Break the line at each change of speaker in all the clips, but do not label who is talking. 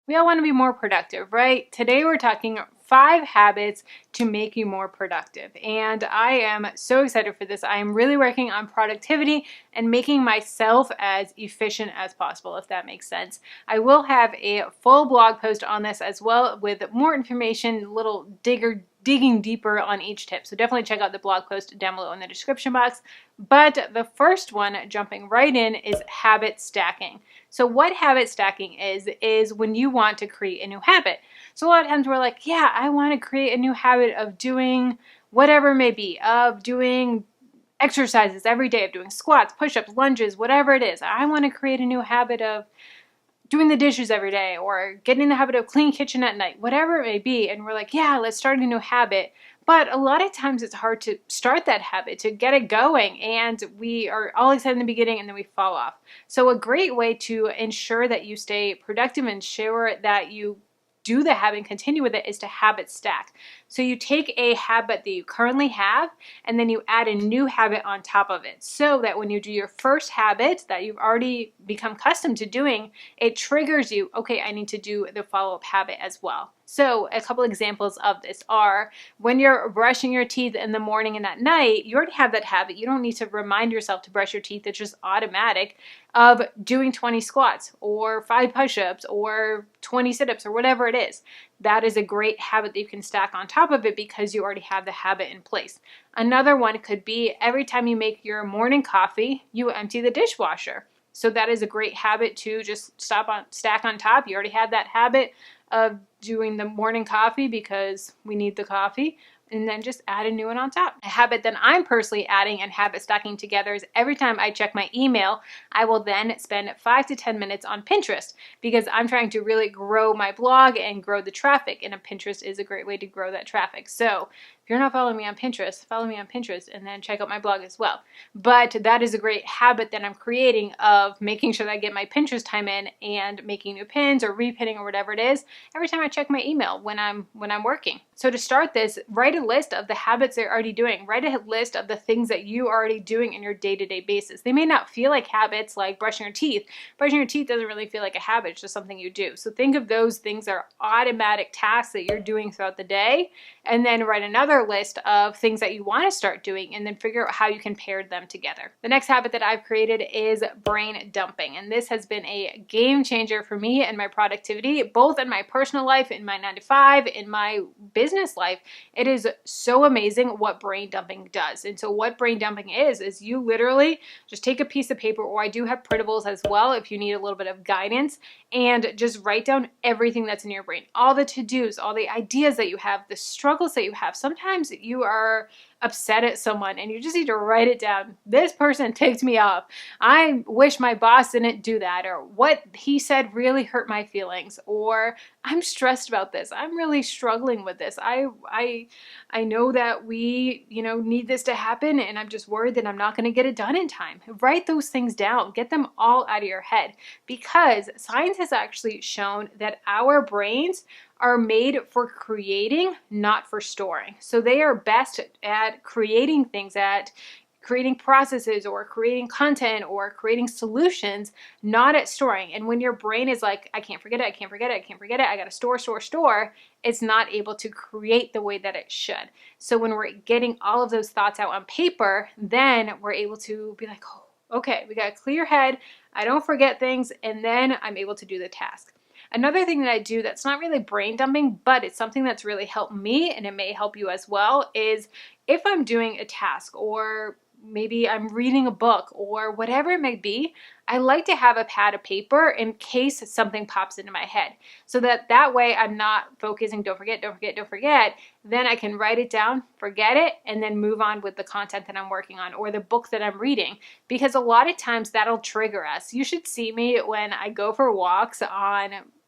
We all want to be more productive, right? Today we're talking 5 habits to make you more productive. And I am so excited for this. I am really working on productivity and making myself as efficient as possible, if that makes sense. I will have a full blog post on this as well with more information, a little digging deeper on each tip. So definitely check out the blog post down below in the description box. But the first one, jumping right in, is habit stacking. So what habit stacking is when you want to create a new habit. So a lot of times we're like, yeah, I want to create a new habit of doing whatever it may be, of doing exercises every day, of doing squats, push-ups, lunges, whatever it is. I want to create a new habit of doing the dishes every day or getting in the habit of clean kitchen at night, whatever it may be. And we're like, yeah, let's start a new habit. But a lot of times it's hard to start that habit, to get it going. And we are all excited in the beginning and then we fall off. So a great way to ensure that you stay productive and ensure that you do the habit and continue with it is to habit stack. So you take a habit that you currently have and then you add a new habit on top of it, so that when you do your first habit that you've already become accustomed to doing, it triggers you, okay, I need to do the follow-up habit as well. So a couple examples of this are when you're brushing your teeth in the morning and at night, you already have that habit. You don't need to remind yourself to brush your teeth. It's just automatic of doing 20 squats or 5 push-ups or 20 sit-ups or whatever it is. That is a great habit that you can stack on top of it because you already have the habit in place. Another one could be every time you make your morning coffee, you empty the dishwasher. So that is a great habit to just stack on top. You already have that habit of doing the morning coffee because we need the coffee, and then just add a new one on top. A habit that I'm personally adding and habit stacking together is every time I check my email, I will then spend 5 to 10 minutes on Pinterest because I'm trying to really grow my blog and grow the traffic, and Pinterest is a great way to grow that traffic. So if you're not following me on Pinterest, follow me on Pinterest and then check out my blog as well. But that is a great habit that I'm creating of making sure that I get my Pinterest time in and making new pins or repinning or whatever it is every time I check my email when I'm working. So to start this, write a list of the habits that you're already doing. Write a list of the things that you are already doing in your day-to-day basis. They may not feel like habits like brushing your teeth. Brushing your teeth doesn't really feel like a habit, it's just something you do. So think of those things that are automatic tasks that you're doing throughout the day, and then write another list of things that you want to start doing and then figure out how you can pair them together. The next habit that I've created is brain dumping, and this has been a game changer for me and my productivity, both in my personal life, in my 9-to-5, in my business life. It is so amazing what brain dumping does. And so what brain dumping is you literally just take a piece of paper, or I do have printables as well if you need a little bit of guidance, and just write down everything that's in your brain, all the to-dos, all the ideas that you have, the struggles that you have. Sometimes you are upset at someone and you just need to write it down. This person ticked me off. I wish my boss didn't do that, or what he said really hurt my feelings, or I'm stressed about this. I'm really struggling with this. I know that we, need this to happen, and I'm just worried that I'm not going to get it done in time. Write those things down. Get them all out of your head, because science has actually shown that our brains are made for creating, not for storing. So they are best at creating things, at creating processes or creating content or creating solutions, not at storing. And when your brain is like, I can't forget it, I can't forget it, I can't forget it, I gotta store, it's not able to create the way that it should. So when we're getting all of those thoughts out on paper, then we're able to be like, oh, okay, we got a clear head, I don't forget things, and then I'm able to do the task. Another thing that I do that's not really brain dumping, but it's something that's really helped me, and it may help you as well, is if I'm doing a task, or maybe I'm reading a book, or whatever it may be, I like to have a pad of paper in case something pops into my head, so that way I'm not focusing, don't forget, then I can write it down, forget it, and then move on with the content that I'm working on or the book that I'm reading, because a lot of times that'll trigger us. You should see me when I go for walks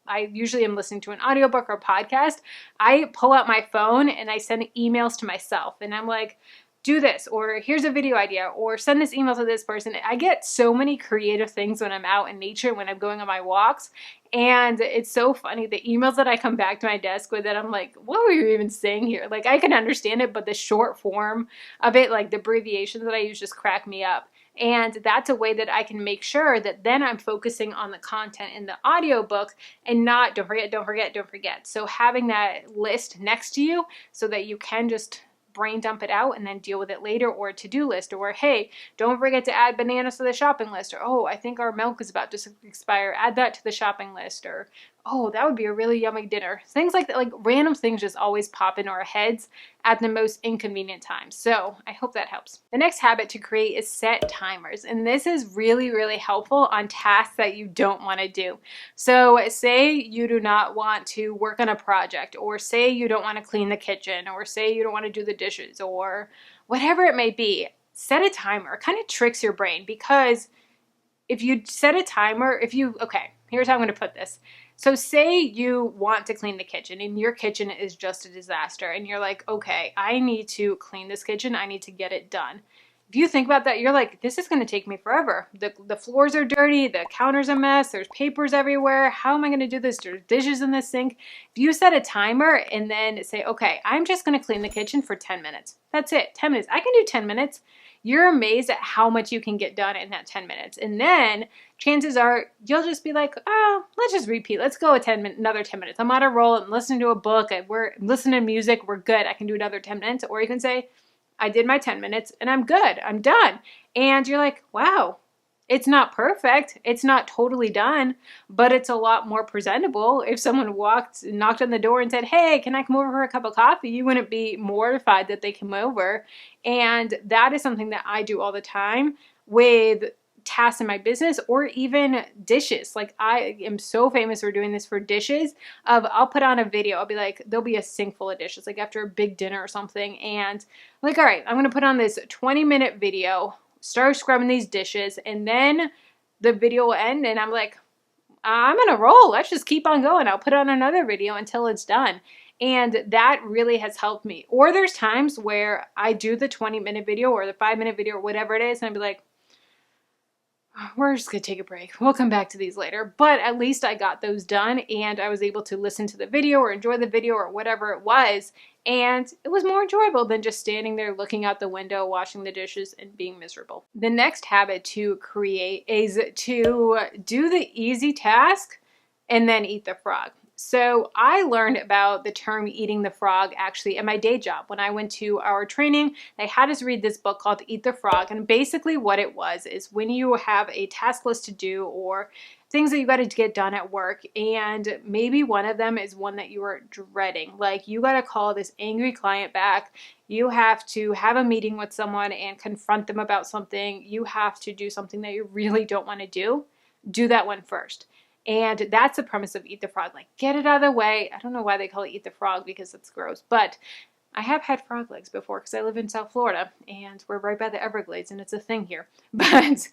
I usually am listening to an audiobook or podcast. I pull out my phone and I send emails to myself, and I'm like, do this, or here's a video idea, or send this email to this person. I get so many creative things when I'm out in nature, when I'm going on my walks, and it's so funny, the emails that I come back to my desk with, that I'm like, what were you even saying here? Like, I can understand it, but the short form of it, like the abbreviations that I use, just crack me up. And that's a way that I can make sure that then I'm focusing on the content in the audiobook and not don't forget, don't forget, don't forget. So having that list next to you so that you can just brain dump it out and then deal with it later, or a to-do list, or hey, don't forget to add bananas to the shopping list, or oh, I think our milk is about to expire, add that to the shopping list, or oh, that would be a really yummy dinner. Things like that, like random things just always pop in our heads at the most inconvenient times. So I hope that helps. The next habit to create is set timers. And this is really, really helpful on tasks that you don't want to do. So say you do not want to work on a project, or say you don't want to clean the kitchen, or say you don't want to do the dishes, or whatever it may be. Set a timer. It kind of tricks your brain, because if you set a timer, okay, here's how I'm going to put this. So say you want to clean the kitchen and your kitchen is just a disaster and you're like, okay, I need to clean this kitchen. I need to get it done. If you think about that, you're like, this is going to take me forever. The floors are dirty. The counter's a mess. There's papers everywhere. How am I going to do this? There's dishes in the sink. If you set a timer and then say, okay, I'm just going to clean the kitchen for 10 minutes. That's it. 10 minutes. I can do 10 minutes. You're amazed at how much you can get done in that 10 minutes. And then chances are you'll just be like, oh, let's just repeat. Let's go another 10 minutes. I'm on a roll. I'm listening to a book. We're listening to music. We're good. I can do another 10 minutes. Or you can say, I did my 10 minutes and I'm good. I'm done. And you're like, wow, it's not perfect. It's not totally done, but it's a lot more presentable. If someone knocked on the door and said, hey, can I come over for a cup of coffee? You wouldn't be mortified that they came over. And that is something that I do all the time with tasks in my business, or even dishes. Like I am so famous for doing this for dishes. I'll put on a video. I'll be like, there'll be a sink full of dishes, like after a big dinner or something. And I'm like, all right, I'm going to put on this 20-minute video, start scrubbing these dishes, and then the video will end and I'm like, I'm on a roll. Let's just keep on going. I'll put on another video until it's done. And that really has helped me. Or there's times where I do the 20-minute video or the 5-minute video or whatever it is, and I'd be like, we're just going to take a break. We'll come back to these later. But at least I got those done and I was able to listen to the video or enjoy the video or whatever it was. And it was more enjoyable than just standing there looking out the window, washing the dishes, and being miserable. The next habit to create is to do the easy task and then eat the frog. So I learned about the term eating the frog actually at my day job. When I went to our training, they had us read this book called Eat the Frog. And basically what it was is when you have a task list to do or things that you got to get done at work, and maybe one of them is one that you are dreading. Like you got to call this angry client back. You have to have a meeting with someone and confront them about something. You have to do something that you really don't want to do. Do that one first. And that's the premise of Eat the Frog. Like, get it out of the way. I don't know why they call it Eat the Frog because it's gross. But I have had frog legs before because I live in South Florida. And we're right by the Everglades. And it's a thing here. But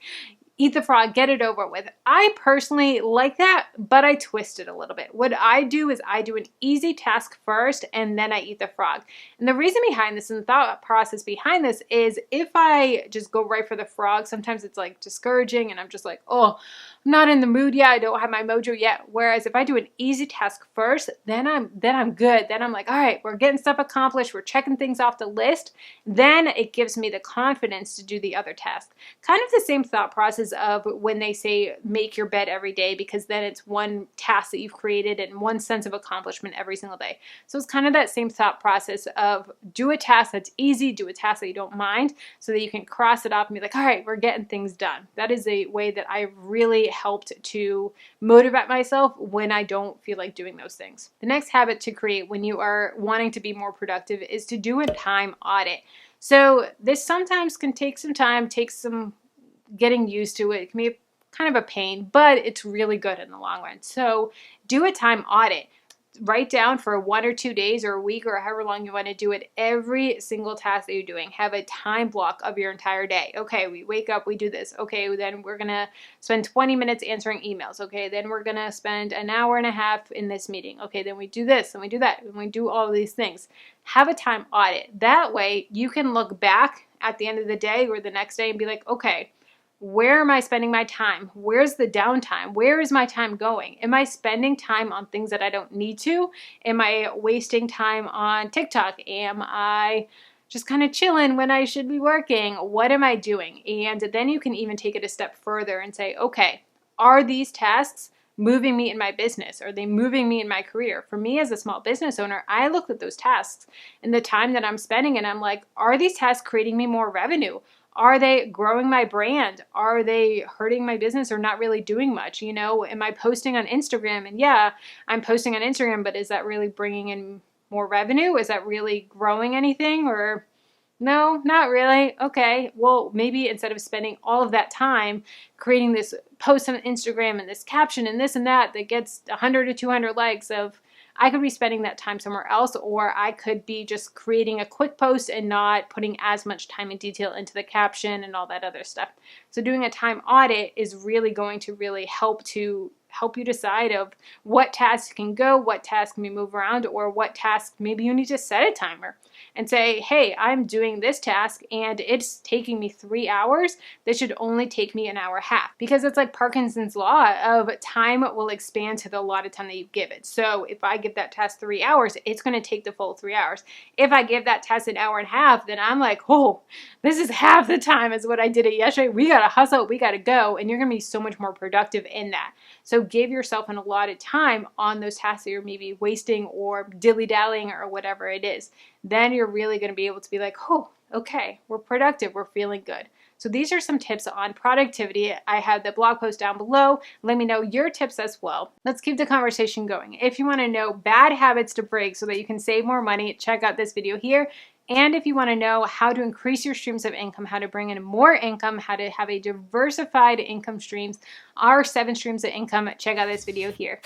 eat the frog, get it over with. I personally like that, but I twist it a little bit. What I do is I do an easy task first, and then I eat the frog. And the reason behind this and the thought process behind this is if I just go right for the frog, sometimes it's like discouraging and I'm just like, oh, I'm not in the mood yet. I don't have my mojo yet. Whereas if I do an easy task first, then I'm good. Then I'm like, all right, we're getting stuff accomplished. We're checking things off the list. Then it gives me the confidence to do the other task. Kind of the same thought process of when they say make your bed every day, because then it's one task that you've created and one sense of accomplishment every single day. So it's kind of that same thought process of do a task that's easy, do a task that you don't mind, so that you can cross it off and be like, all right, we're getting things done. That is a way that I've really helped to motivate myself when I don't feel like doing those things. The next habit to create when you are wanting to be more productive is to do a time audit. So this sometimes can take some time, take some getting used to it. It can be kind of a pain, but it's really good in the long run. So do a time audit. Write down for 1 or 2 days or a week or however long you want to do it, every single task that you're doing. Have a time block of your entire day. Okay, we wake up, we do this. Okay, then we're going to spend 20 minutes answering emails. Okay, then we're going to spend an hour and a half in this meeting. Okay, then we do this and we do that and we do all of these things. Have a time audit. That way you can look back at the end of the day or the next day and be like, okay, where am I spending my time? Where's the downtime? Where is my time going? Am I spending time on things that I don't need to? Am I wasting time on TikTok? Am I just kind of chilling when I should be working. What am I doing? And then you can even take it a step further and say, okay, are these tasks moving me in my business? Are they moving me in my career? For me as a small business owner, I look at those tasks and the time that I'm spending and I'm like, are these tasks creating me more revenue? Are they growing my brand? Are they hurting my business or not really doing much? You know, am I posting on Instagram? And yeah, I'm posting on Instagram, but is that really bringing in more revenue? Is that really growing anything? Or no, not really. Okay, well, maybe instead of spending all of that time creating this post on Instagram and this caption and this and that that gets 100 to 200 likes of, I could be spending that time somewhere else, or I could be just creating a quick post and not putting as much time and detail into the caption and all that other stuff. So doing a time audit is really going to really help you decide of what tasks can go, what tasks can be moved around, or what tasks maybe you need to set a timer and say, hey, I'm doing this task and it's taking me 3 hours. This should only take me an hour and a half, because it's like Parkinson's law of time will expand to the allotted time that you give it. So if I give that task 3 hours, it's going to take the full 3 hours. If I give that task an hour and a half, then I'm like, oh, this is half the time as what I did it yesterday. We got to hustle, we got to go. And you're going to be so much more productive in that. So give yourself an allotted time on those tasks that you're maybe wasting or dilly-dallying or whatever it is. Then you're really going to be able to be like, oh, okay, we're productive, we're feeling good. So these are some tips on productivity. I have the blog post down below. Let me know your tips as well. Let's keep the conversation going. If you want to know bad habits to break so that you can save more money, check out this video here. And if you want to know how to increase your streams of income, how to bring in more income, how to have a diversified income streams, our 7 streams of income, check out this video here.